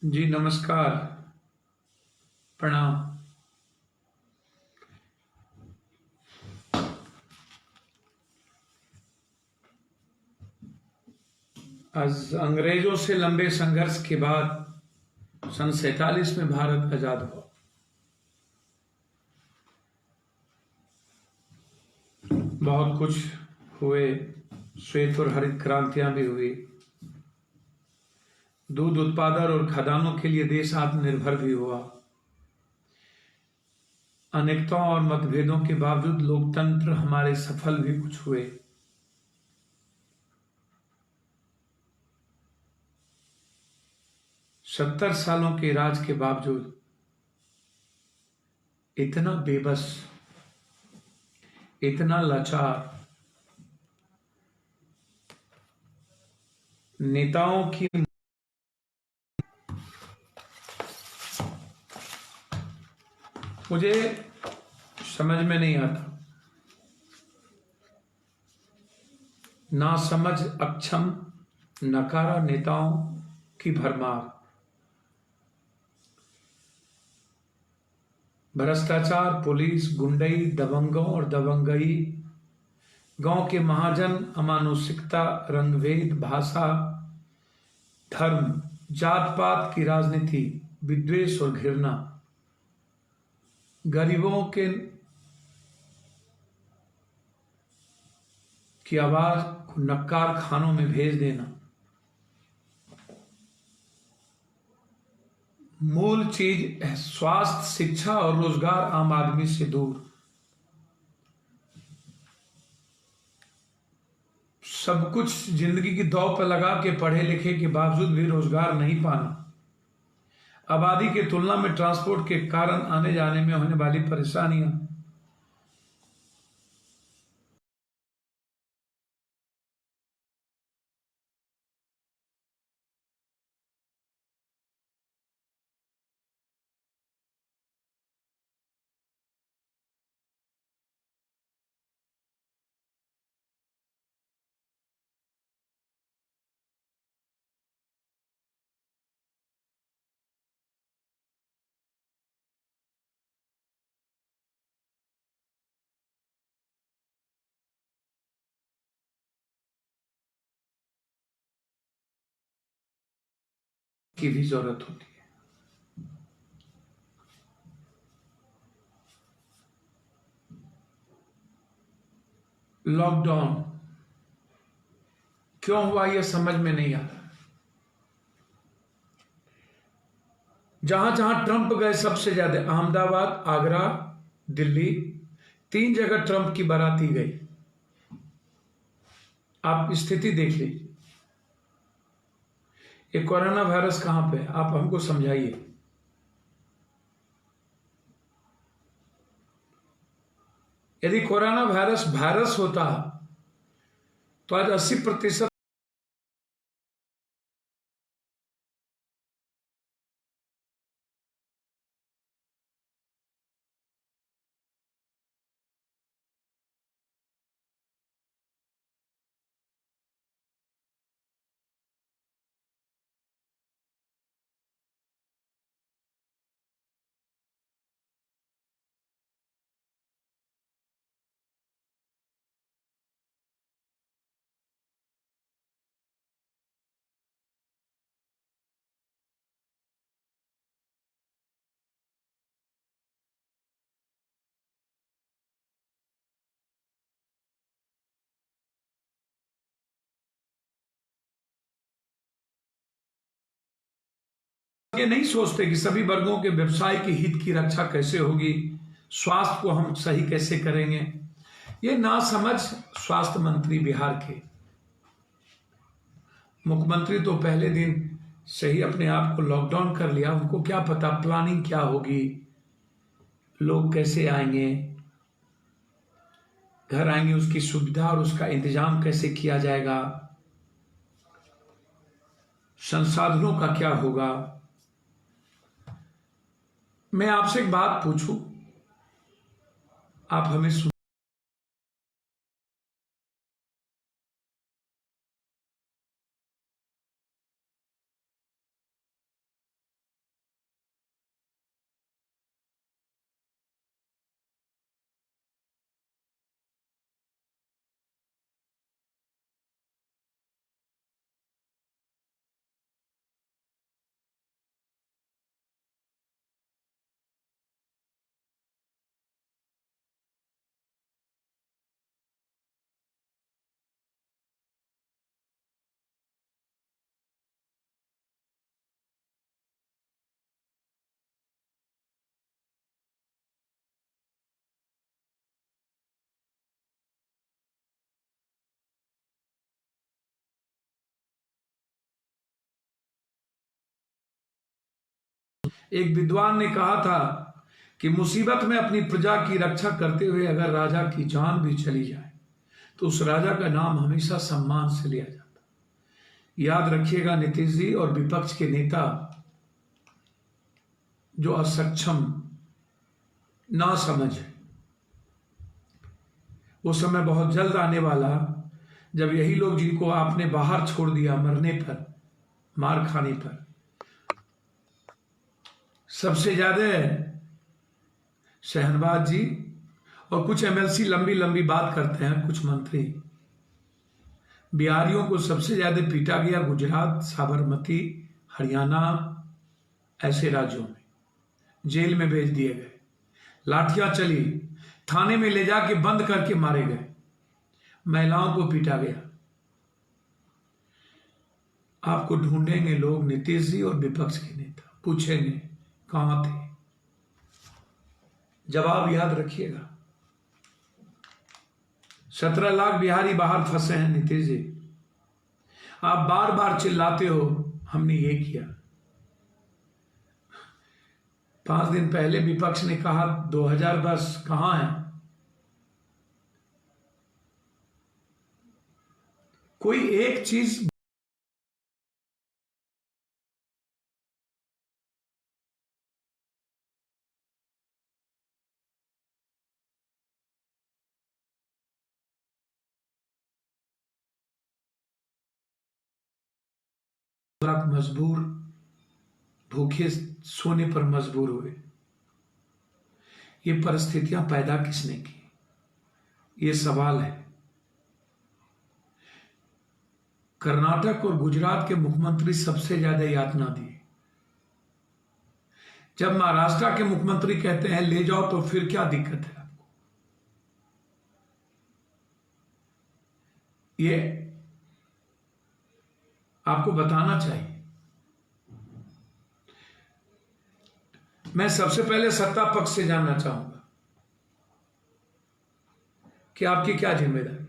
जी नमस्कार, प्रणाम। आज अंग्रेजों से लंबे संघर्ष के बाद सन 47 में भारत आजाद हुआ। बहुत कुछ हुए, श्वेत और हरित क्रांतियां भी हुई। दूध उत्पादन और खदानों के लिए देश आत्मनिर्भर भी हुआ। अनेकताओं और मतभेदों के बावजूद लोकतंत्र हमारे सफल भी कुछ हुए। सत्तर सालों के राज के बावजूद इतना बेबस, इतना लाचार, नेताओं की मुझे समझ में नहीं आता। नासमझ, अक्षम, नकारा नेताओं की भरमार, भ्रष्टाचार, पुलिस, गुंडई, दबंगों और दबंगई, गांव के महाजन, अमानुषिकता, रंगभेद, भाषा, धर्म, जात पात की राजनीति, विद्वेष और घृणा, गरीबों के की आवाज को नक्कार खानों में भेज देना, मूल चीज स्वास्थ्य, शिक्षा और रोजगार आम आदमी से दूर, सब कुछ जिंदगी की दौड़ पर लगा के पढ़े लिखे के बावजूद भी रोजगार नहीं पाना, आबादी की तुलना में ट्रांसपोर्ट के कारण आने जाने में होने वाली परेशानियां, की भी जरूरत होती है। लॉकडाउन क्यों हुआ यह समझ में नहीं आता। जहां जहां ट्रंप गए सबसे ज्यादा अहमदाबाद, आगरा, दिल्ली, 3 जगह ट्रंप की बाराती गई। आप स्थिति देख लीजिए। ये कोरोना वायरस कहां पे है, आप हमको समझाइए। यदि कोरोना वायरस वायरस होता तो आज 80% ये नहीं सोचते कि सभी वर्गों के व्यवसाय के हित की रक्षा कैसे होगी, स्वास्थ्य को हम सही कैसे करेंगे। ये नासमझ स्वास्थ्य मंत्री बिहार के मुख्यमंत्री तो पहले दिन से ही अपने आप को लॉकडाउन कर लिया। उनको क्या पता प्लानिंग क्या होगी, लोग कैसे आएंगे, घर आएंगे, उसकी सुविधा और उसका इंतजाम कैसे किया जाएगा, संसाधनों का क्या होगा। मैं आपसे एक बात पूछूं, आप हमें सुन एक विद्वान ने कहा था कि मुसीबत में अपनी प्रजा की रक्षा करते हुए अगर राजा की जान भी चली जाए तो उस राजा का नाम हमेशा सम्मान से लिया जाता। याद रखिएगा, नीतीश जी और विपक्ष के नेता जो असक्षम, ना समझ, वो समय बहुत जल्द आने वाला जब यही लोग जिनको आपने बाहर छोड़ दिया मरने पर, मार खाने पर, सबसे ज्यादा शहनवाज जी और कुछ एमएलसी लंबी लंबी बात करते हैं, कुछ मंत्री, बिहारियों को सबसे ज्यादा पीटा गया गुजरात, साबरमती, हरियाणा, ऐसे राज्यों में जेल में भेज दिए गए, लाठियां चली, थाने में ले जाके बंद करके मारे गए, महिलाओं को पीटा गया। आपको ढूंढेंगे लोग, नीतीश जी और विपक्ष के नेता, पूछेंगे कहां थे। जवाब याद रखिएगा। 17 लाख बिहारी बाहर फंसे हैं नीतीश जी। आप बार बार चिल्लाते हो हमने ये किया। 5 दिन पहले विपक्ष ने कहा 2000 बस कहां है। कोई एक चीज मजबूर, भूखे सोने पर मजबूर हुए। ये परिस्थितियां पैदा किसने की, ये सवाल है। कर्नाटक और गुजरात के मुख्यमंत्री सबसे ज्यादा यातना दिए। जब महाराष्ट्र के मुख्यमंत्री कहते हैं ले जाओ तो फिर क्या दिक्कत है आपको। ये आपको बताना चाहिए। मैं सबसे पहले सत्ता पक्ष से जानना चाहूंगा कि आपकी क्या जिम्मेदारी थी।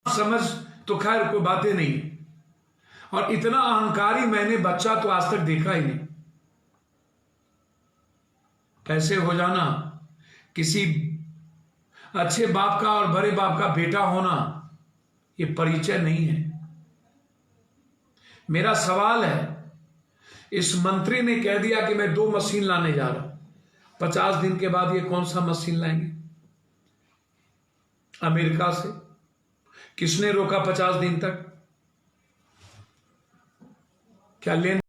समझ तो खैर कोई बातें नहीं है, और इतना अहंकारी मैंने बच्चा तो आज तक देखा ही नहीं। कैसे हो जाना, किसी अच्छे बाप का और बड़े बाप का बेटा होना, ये परिचय नहीं है। मेरा सवाल है, इस मंत्री ने कह दिया कि मैं 2 मशीन लाने जा रहा हूं। 50 दिन के बाद ये कौन सा मशीन लाएंगे अमेरिका से? किसने रोका 50 दिन तक? क्या लेन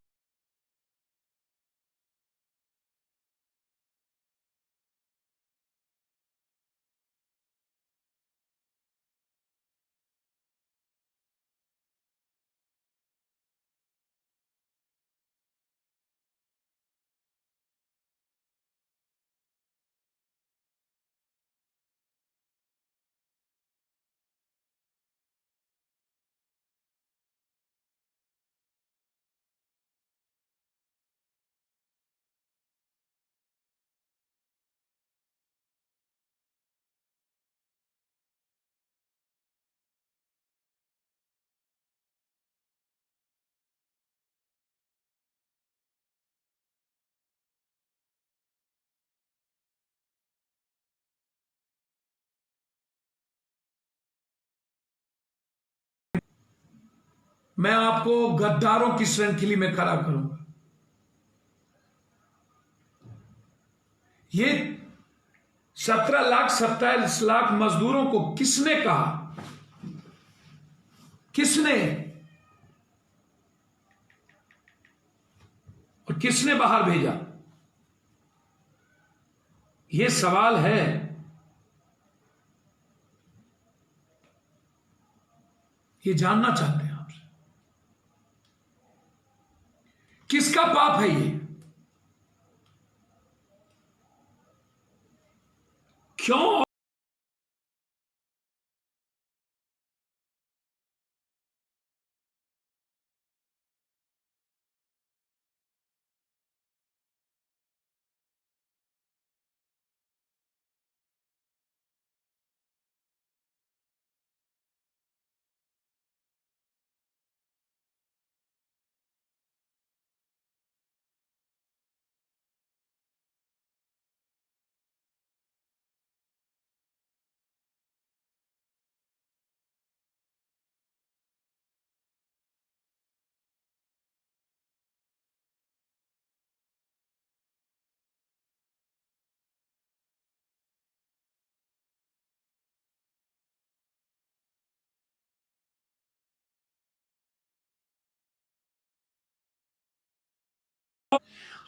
मैं आपको गद्दारों की श्रृंखला में खड़ा करूंगा। ये 17 लाख 27 लाख मजदूरों को किसने कहा? किसने? किसने बाहर भेजा? यह सवाल है। ये जानना चाहते हैं आपसे, किसका पाप है ये? क्यों?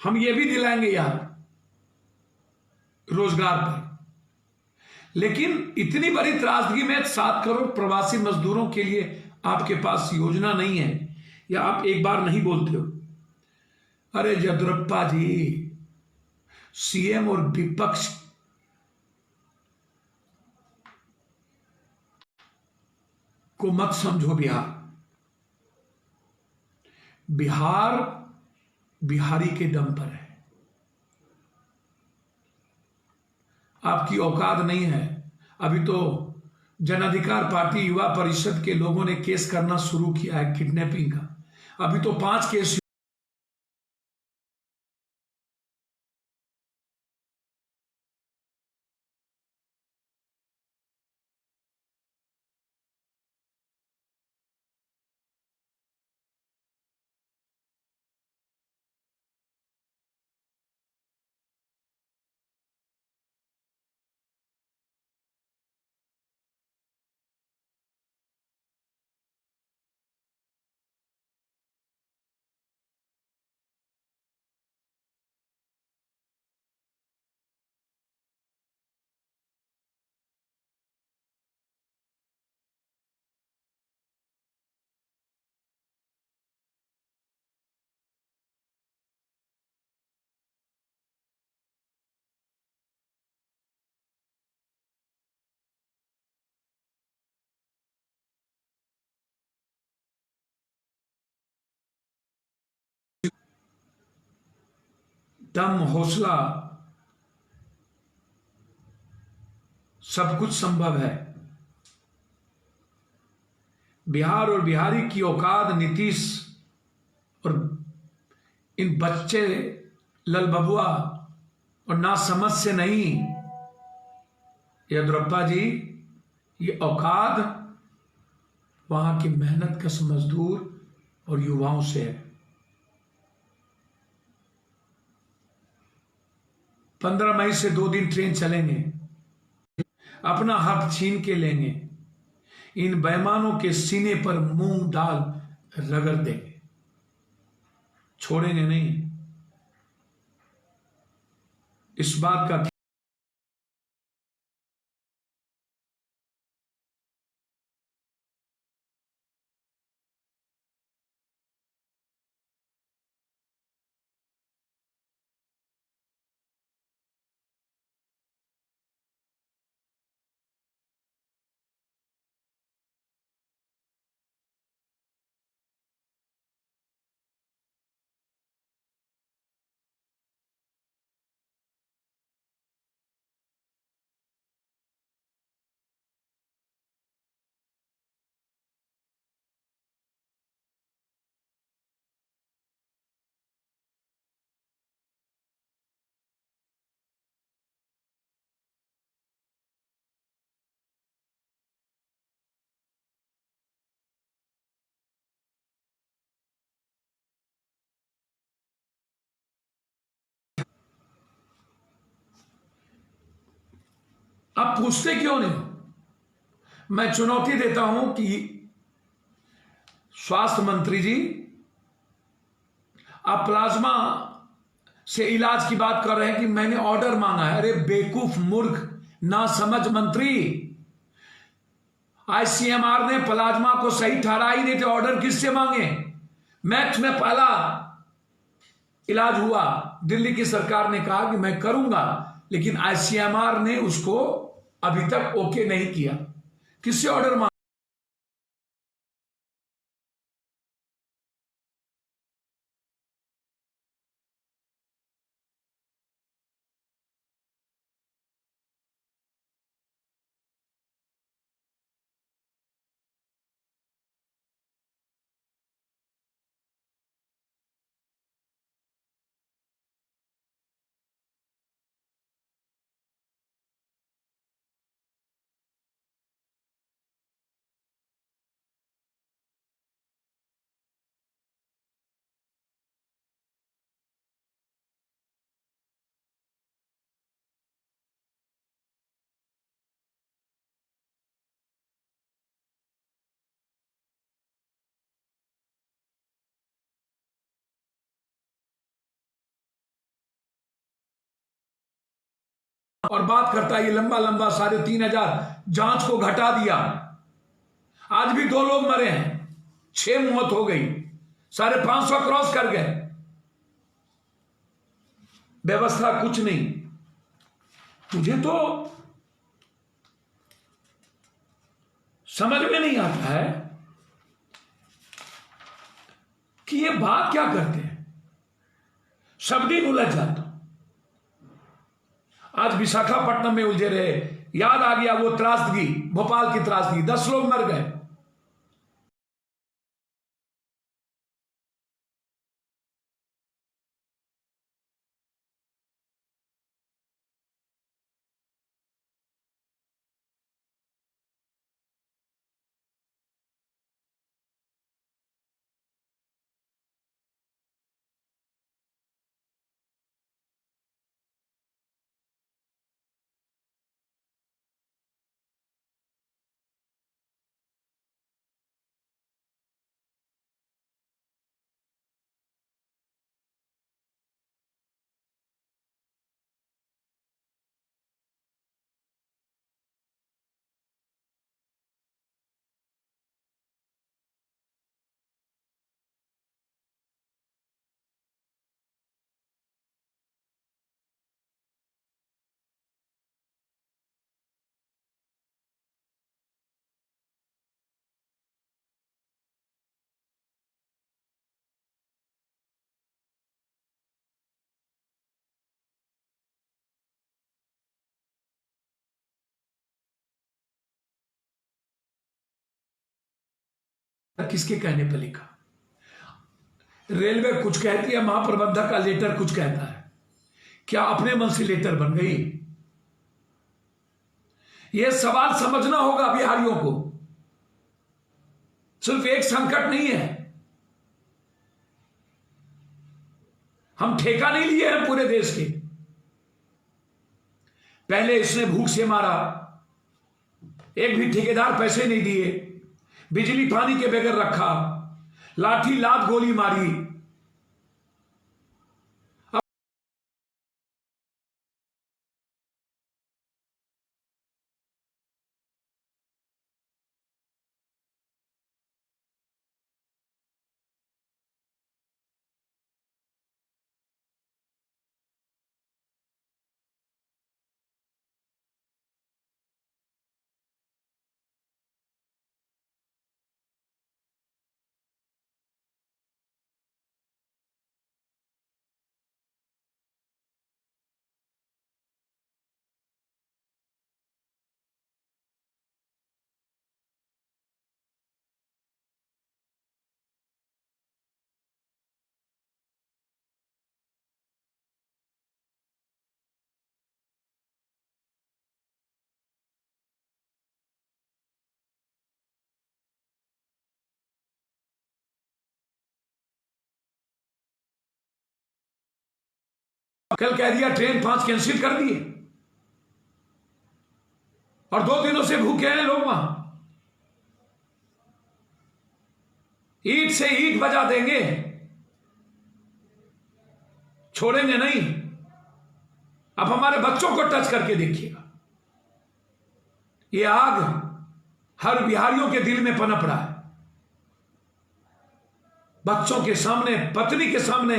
हम ये भी दिलाएंगे यार रोजगार पर, लेकिन इतनी बड़ी त्रासदी में 7 करोड़ प्रवासी मजदूरों के लिए आपके पास योजना नहीं है, या आप एक बार नहीं बोलते हो? अरे येदियुरप्पा जी, सीएम और विपक्ष को मत समझो। बिहार बिहारी के दम पर है। आपकी औकात नहीं है। अभी तो जन अधिकार पार्टी युवा परिषद के लोगों ने केस करना शुरू किया है किडनैपिंग का। अभी तो 5 केस दम, हौसला, सब कुछ संभव है। बिहार और बिहारी की औकात नीतीश और इन बच्चे ललबबुआ और ना समझ से नहीं। येदियुरप्पा जी, ये औकात वहां की मेहनत कश मजदूर और युवाओं से है। 15 मई से 2 दिन ट्रेन चलेंगे, अपना हक छीन के लेंगे, इन बेईमानों के सीने पर मूंग दाल रगड़ देंगे, छोड़ेंगे नहीं। इस बात का आप पूछते क्यों नहीं? मैं चुनौती देता हूं कि स्वास्थ्य मंत्री जी, आप प्लाज्मा से इलाज की बात कर रहे हैं कि मैंने ऑर्डर मांगा है। अरे बेवकूफ, मूर्ख, ना समझ मंत्री, आईसीएमआर ने प्लाज्मा को सही ठहरा ही नहीं, तो ऑर्डर किससे मांगे? मैक्स में पहला इलाज हुआ, दिल्ली की सरकार ने कहा कि मैं करूंगा, लेकिन आईसीएमआर ने उसको अभी तक ओके नहीं किया। किससे ऑर्डर मांगा? और बात करता है ये लंबा लंबा 3,500 जांच को घटा दिया। आज भी 2 लोग मरे हैं, 6 मौत हो गई, 550 क्रॉस कर गए। व्यवस्था कुछ नहीं। मुझे तो समझ में नहीं आता है कि ये बात क्या करते हैं। सब दिन उलझ जाता हूं। आज विशाखापट्टनम में उलझे रहे, याद आ गया वो त्रासदी, भोपाल की त्रासदी, 10 लोग मर गए। किसके कहने पर लिखा? रेलवे कुछ कहती है, महाप्रबंधक का लेटर कुछ कहता है। क्या अपने मन से लेटर बन गई? यह सवाल समझना होगा बिहारियों को। सिर्फ एक संकट नहीं है, हम ठेका नहीं लिए हैं पूरे देश के। पहले इसने भूख से मारा, एक भी ठेकेदार पैसे नहीं दिए, बिजली पानी के बगैर रखा, लाठी लात गोली मारी। कल कह दिया ट्रेन 5 कैंसिल कर दिए, और 2 दिनों से भूखे हैं लोग वहां। ईंट से ईंट बजा देंगे, छोड़ेंगे नहीं। अब हमारे बच्चों को टच करके देखिएगा, ये आग हर बिहारियों के दिल में पनप रहा है। बच्चों के सामने, पत्नी के सामने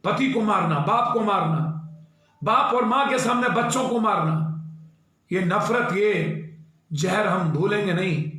पति को मारना, बाप को मारना, बाप और मां के सामने बच्चों को मारना, ये नफरत, ये जहर हम भूलेंगे नहीं।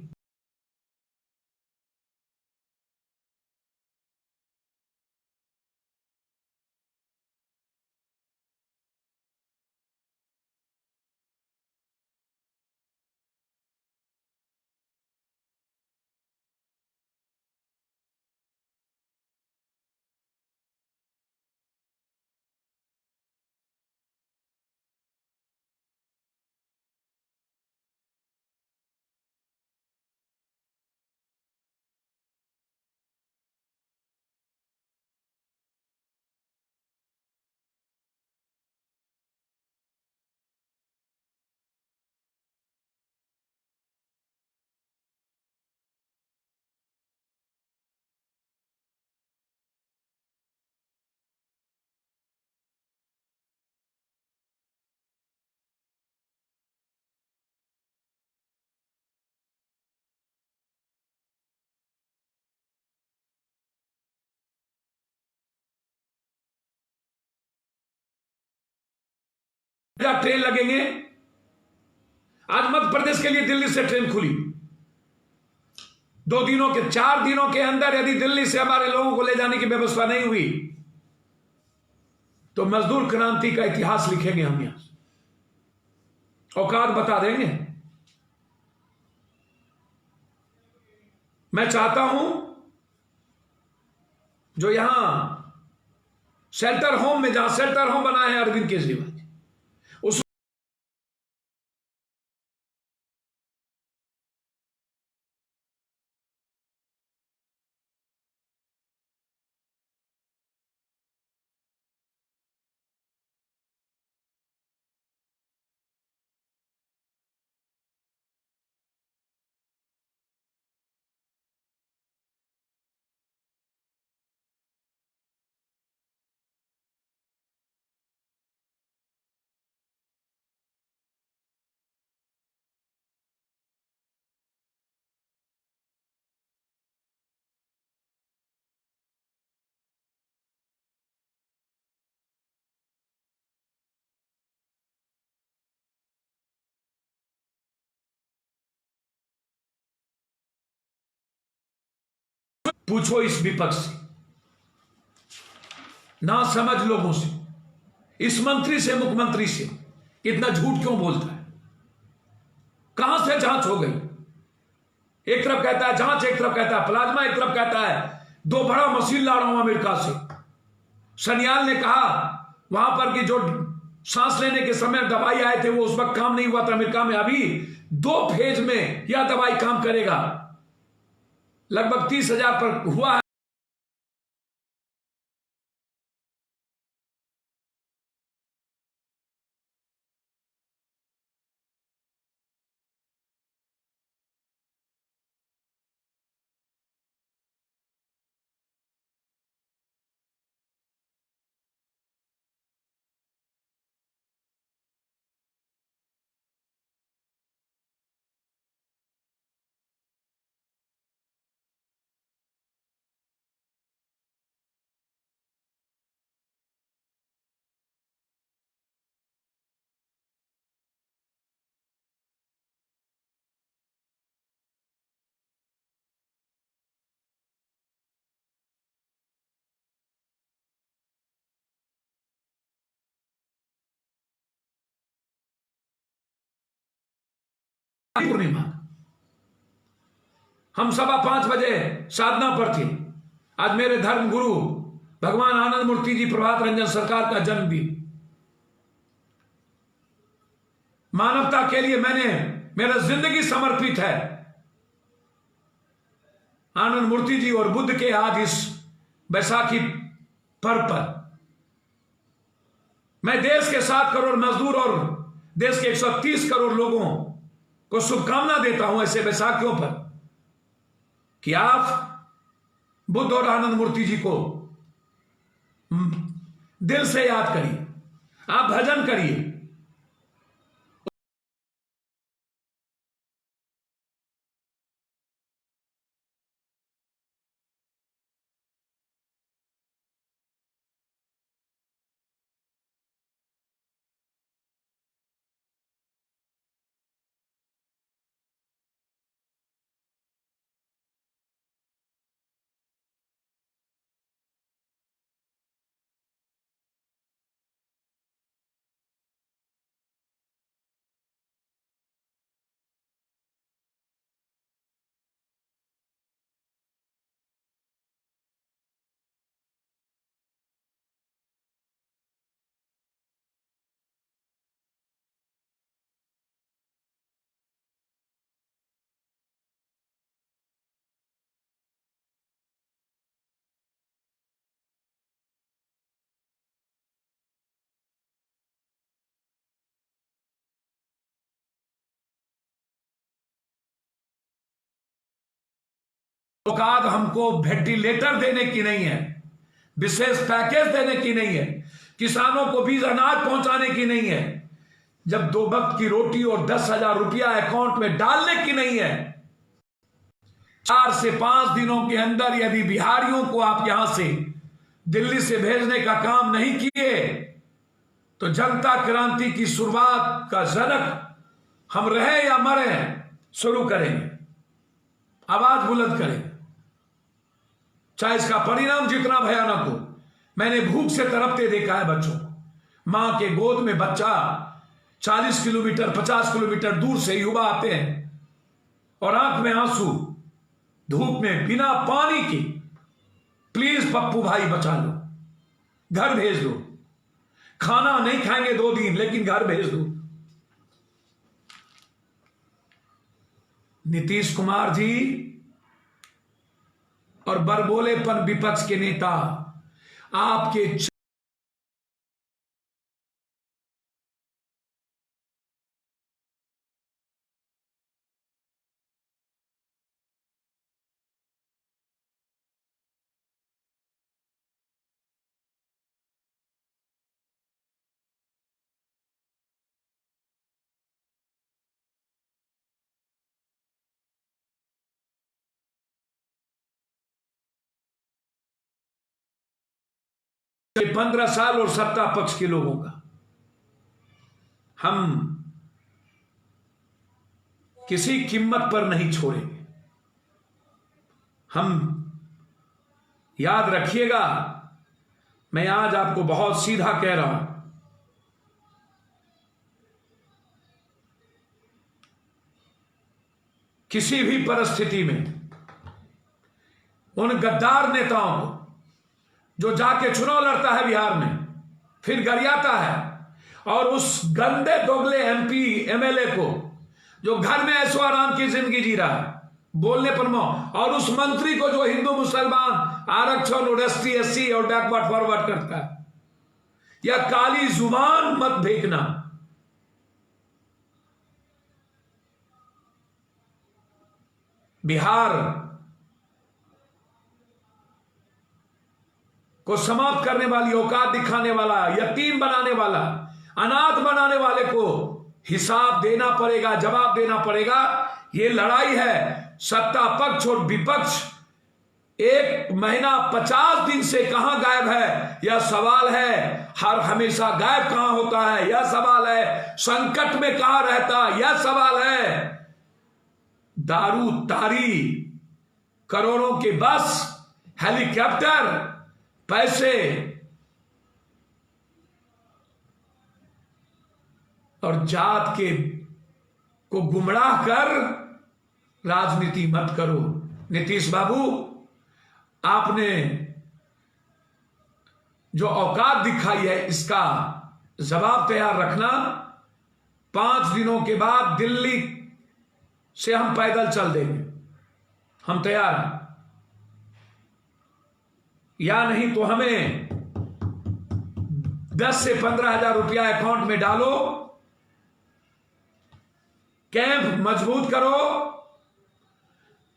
ट्रेन लगेंगे। आज मध्य प्रदेश के लिए दिल्ली से ट्रेन खुली। 2 दिनों के, 4 दिनों के अंदर यदि दिल्ली से हमारे लोगों को ले जाने की व्यवस्था नहीं हुई तो मजदूर क्रांति का इतिहास लिखेंगे हम यहां से, औकात बता देंगे। मैं चाहता हूं जो यहां शेल्टर होम में, जहां शेल्टर होम बना है अरविंद केजरीवाल, उस पूछो इस विपक्ष से, ना समझ लोगों से, इस मंत्री से, मुख्यमंत्री से, इतना झूठ क्यों बोलता है? कहां से जांच हो गई? एक तरफ कहता है जांच, एक तरफ कहता है प्लाज्मा, एक तरफ कहता है 2 बड़ा मशीन ला रहा हूं अमेरिका से। सन्याल ने कहा वहां पर कि जो सांस लेने के समय दवाई आए थे वो उस वक्त काम नहीं हुआ था अमेरिका में, अभी 2 फेज में यह दवाई काम करेगा। लगभग 30,000 पर हुआ है। पूर्णिमा हम 5:15 बजे साधना पर थे। आज मेरे धर्म गुरु भगवान आनंद मूर्ति जी प्रभात रंजन सरकार का जन्मदिन। मानवता के लिए मेरा जिंदगी समर्पित है। आनंद मूर्ति जी और बुद्ध के आज इस बैसाखी पर्व पर मैं देश के 7 करोड़ मजदूर और देश के 130 करोड़ लोगों को शुभकामना देता हूं ऐसे बैसाखियों पर कि आप बुद्ध और आनंद मूर्ति जी को दिल से याद करिए, आप भजन करिए। औकात हमको वेंटिलेटर देने की नहीं है, विशेष पैकेज देने की नहीं है, किसानों को बीज अनाज पहुंचाने की नहीं है, जब 2 वक्त की रोटी और 10,000 रुपया अकाउंट में डालने की नहीं है। 4 से 5 दिनों के अंदर यदि बिहारियों को आप यहां से दिल्ली से भेजने का काम नहीं किए तो जनता क्रांति की शुरुआत का जनक हम रहे या मरे शुरू करेंगे, आवाज बुलंद करेंगे, चाहे इसका परिणाम जितना भयानक हो। मैंने भूख से तड़पते देखा है बच्चों को, मां के गोद में बच्चा 40 किलोमीटर 50 किलोमीटर दूर से युवा आते हैं और आंख में आंसू, धूप में बिना पानी की, प्लीज पप्पू भाई बचा लो, घर भेज दो, खाना नहीं खाएंगे 2 दिन लेकिन घर भेज दो। नीतीश कुमार जी और बरबोलेपन विपक्ष के नेता आपके 15 साल और सत्ता पक्ष के लोगों का हम किसी कीमत पर नहीं छोड़ेंगे। हम याद रखिएगा, मैं आज आपको बहुत सीधा कह रहा हूं, किसी भी परिस्थिति में उन गद्दार नेताओं को जो जाके चुनाव लड़ता है बिहार में, फिर गरियाता है, और उस गंदे दोगले MP MLA को जो घर में ऐशो आराम की जिंदगी जी रहा है बोलने पर और उस मंत्री को जो हिंदू मुसलमान आरक्षण और ST SC और बैकवर्ड फॉरवर्ड करता है, या काली जुबान मत फेंकना। बिहार को समाप्त करने वाली, औकात दिखाने वाला, यतीम बनाने वाला, अनाथ बनाने वाले को हिसाब देना पड़ेगा, जवाब देना पड़ेगा। ये लड़ाई है सत्ता पक्ष और विपक्ष 1 महीना 50 दिन से कहां गायब है यह सवाल है, हर हमेशा गायब कहां होता है यह सवाल है, संकट में कहां रहता यह सवाल है। दारू तारी, करोड़ों के बस, हेलीकॉप्टर, पैसे और जात के को गुमराह कर राजनीति मत करो। नीतीश बाबू, आपने जो औकात दिखाई है इसका जवाब तैयार रखना। 5 दिनों के बाद दिल्ली से हम पैदल चल देंगे, हम तैयार हैं, या नहीं तो हमें 10 से 15,000 रुपया अकाउंट में डालो, कैंप मजबूत करो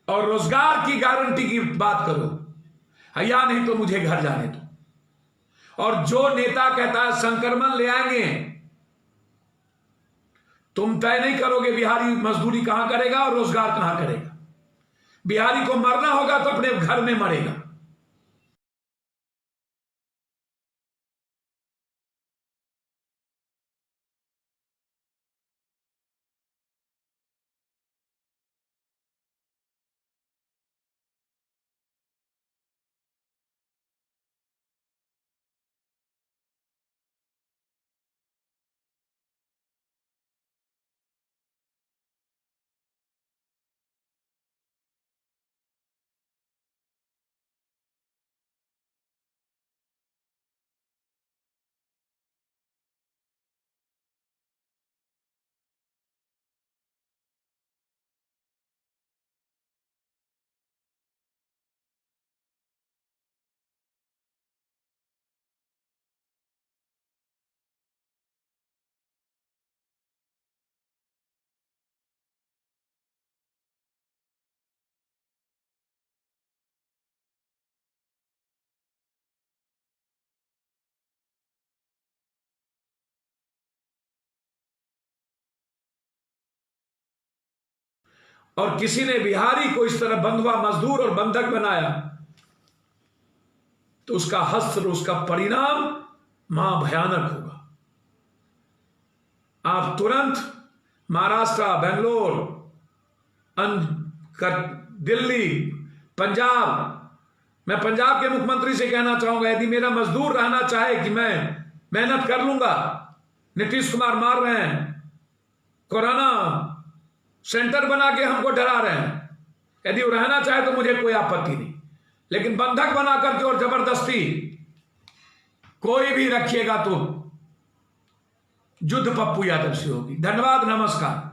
और रोजगार की गारंटी की बात करो, या नहीं तो मुझे घर जाने दो। और जो नेता कहता है संक्रमण ले आएंगे, तुम तय नहीं करोगे बिहारी मजदूरी कहां करेगा और रोजगार कहां करेगा। बिहारी को मरना होगा तो अपने घर में मरेगा। और किसी ने बिहारी को इस तरह बंधुआ मजदूर और बंधक बनाया तो उसका हस्र, उसका परिणाम महा भयानक होगा। आप तुरंत महाराष्ट्र, बेंगलोर, दिल्ली, पंजाब, मैं पंजाब के मुख्यमंत्री से कहना चाहूंगा, यदि मेरा मजदूर रहना चाहे कि मैं मेहनत कर लूंगा, नीतीश कुमार मार रहे हैं, कोरोना सेंटर बना के हमको डरा रहे हैं, यदि वो रहना चाहे तो मुझे कोई आपत्ति नहीं, लेकिन बंधक बना करके और जबरदस्ती कोई भी रखिएगा तो युद्ध पप्पू यादव से होगी। धन्यवाद, नमस्कार।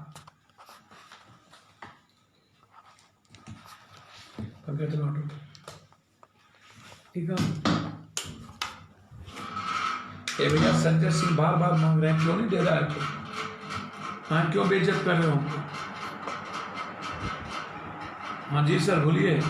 ठीक है, ये भैया संजय सिंह बार बार मांग रहे हैं, क्यों नहीं दे रहा है? हाँ, क्यों बेइज्जत कर रहे हो? हाँ जी सर, बोलिए।